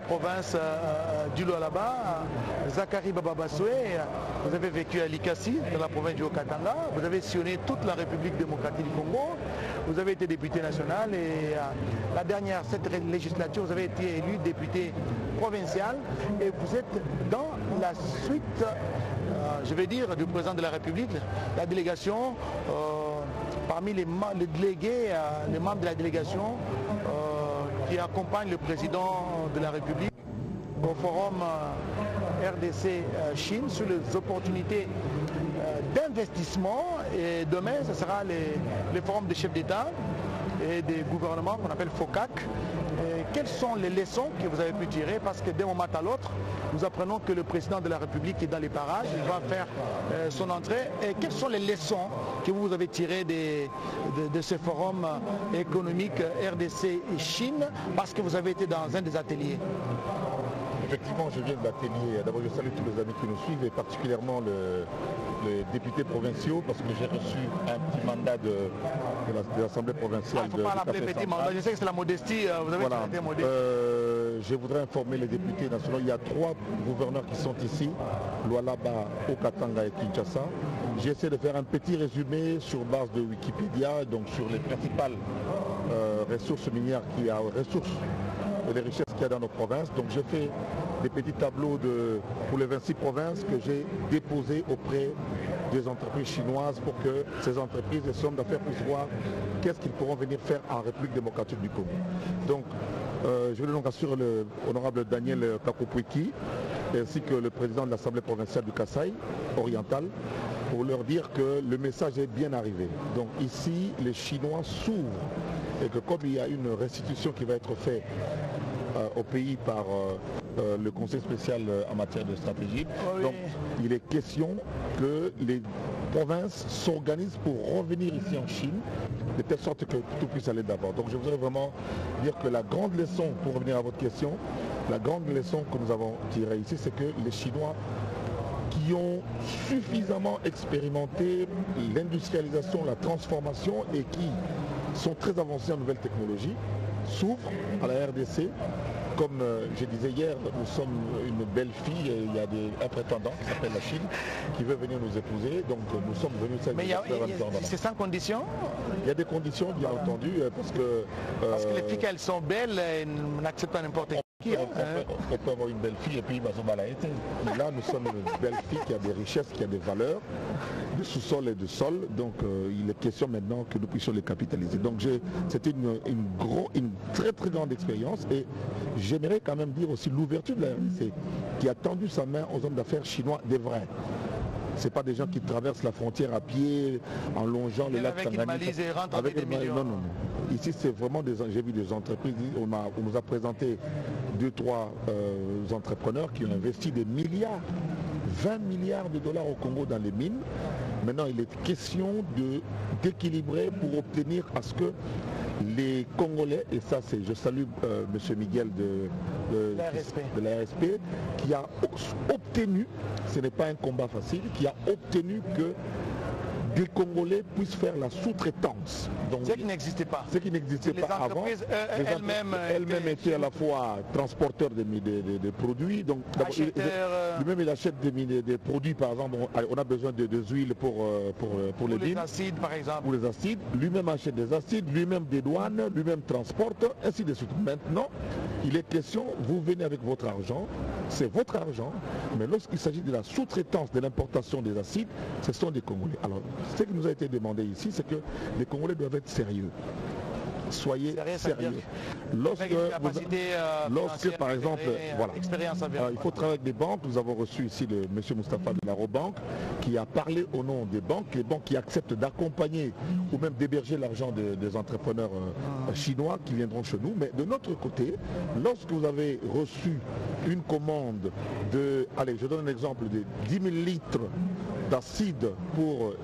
Province du Lualaba, Zakari Bababasoué, vous avez vécu à Likasi, dans la province du Haut-Katanga, vous avez sillonné toute la République démocratique du Congo, vous avez été député national et la dernière, cette législature, vous avez été élu député provincial et vous êtes dans la suite, je vais dire, du président de la République, la délégation, parmi les délégués, les membres de la délégation, qui accompagne le président de la République au forum RDC Chine sur les opportunités d'investissement. Et demain, ce sera les forums des chefs d'État et des gouvernements qu'on appelle FOCAC. Et quelles sont les leçons que vous avez pu tirer? Parce que d'un moment à l'autre, nous apprenons que le président de la République est dans les parages, il va faire son entrée. Et quelles sont les leçons que vous avez tirées de ce forum économique RDC et Chine? Parce que vous avez été dans un des ateliers. Effectivement, je viens de l'atelier. D'abord, je salue tous les amis qui nous suivent et particulièrement les députés provinciaux parce que j'ai reçu un petit mandat de l'Assemblée provinciale. Il ne faut pas l'appeler petit mandat, je sais que c'est la modestie, vous avez été modeste. Je voudrais informer les députés nationaux, il y a 3 gouverneurs qui sont ici, Lualaba, Haut-Katanga et Kinshasa. J'ai essayé de faire un petit résumé sur base de Wikipédia, donc sur les principales ressources minières et les richesses qu'il y a dans nos provinces. Donc j'ai fait des petits tableaux pour les 26 provinces que j'ai déposés auprès des entreprises chinoises pour que ces entreprises, les hommes d'affaires puissent voir qu'est-ce qu'ils pourront venir faire en République démocratique du Congo. Donc je voulais donc assurer le honorable Daniel Kakopouiki ainsi que le président de l'Assemblée provinciale du Kasaï oriental pour leur dire que le message est bien arrivé. Donc ici, les Chinois s'ouvrent et que comme il y a une restitution qui va être faite au pays par le Conseil spécial en matière de stratégie, donc il est question que les provinces s'organisent pour revenir ici en Chine, de telle sorte que tout puisse aller d'abord. Donc je voudrais vraiment dire que la grande leçon, pour revenir à votre question, la grande leçon que nous avons tirée ici, c'est que les Chinois qui ont suffisamment expérimenté l'industrialisation, la transformation et qui sont très avancés en nouvelles technologies, s'ouvrent à la RDC. Comme je disais hier, nous sommes une belle fille, et il y a un prétendant qui s'appelle la Chine qui veut venir nous épouser, donc nous sommes venus Mais c'est sans condition? Il y a des conditions bien entendu, parce que les filles, elles sont belles, elles n'acceptent pas n'importe qui. On peut avoir une belle fille et puis là nous sommes une belle fille qui a des richesses, qui a des valeurs de sous-sol et de sol, donc il est question maintenant que nous puissions les capitaliser. Donc c'était une très très grande expérience et j'aimerais quand même dire aussi l'ouverture de la RDC qui a tendu sa main aux hommes d'affaires chinois des vrais. Ce pas des gens qui traversent la frontière à pied en longeant le lac Tanganyika. Avec des millions. Non. Ici, c'est vraiment j'ai vu des entreprises. On nous a présenté 2-3 entrepreneurs qui ont investi des milliards, 20 milliards de dollars au Congo dans les mines. Maintenant, il est question d'équilibrer pour obtenir à ce que les Congolais, et ça c'est, je salue M. Miguel de l'ARSP, qui a obtenu, ce n'est pas un combat facile, qui a obtenu que des Congolais puissent faire la sous-traitance. Ce qui n'existait pas. Ce qui n'existait pas avant. Elles-mêmes étaient à la fois transporteurs de produits. Donc lui-même il achète des produits, par exemple, on a besoin de huiles pour les mines. Les acides par exemple. Pour les acides. Lui-même achète des acides, lui-même des douanes, lui-même transporte, ainsi de suite. Maintenant, il est question, vous venez avec votre argent, c'est votre argent, mais lorsqu'il s'agit de la sous-traitance de l'importation des acides, ce sont des Congolais. Alors, ce qui nous a été demandé ici, c'est que les Congolais doivent être sérieux. Soyez sérieux. Lorsque par exemple, il faut travailler avec des banques. Nous avons reçu ici M. Moustapha de la Robanque qui a parlé au nom des banques, les banques qui acceptent d'accompagner ou même d'héberger l'argent des entrepreneurs chinois qui viendront chez nous. Mais de notre côté, lorsque vous avez reçu une commande de, allez, je donne un exemple de 10 000 litres d'acide pour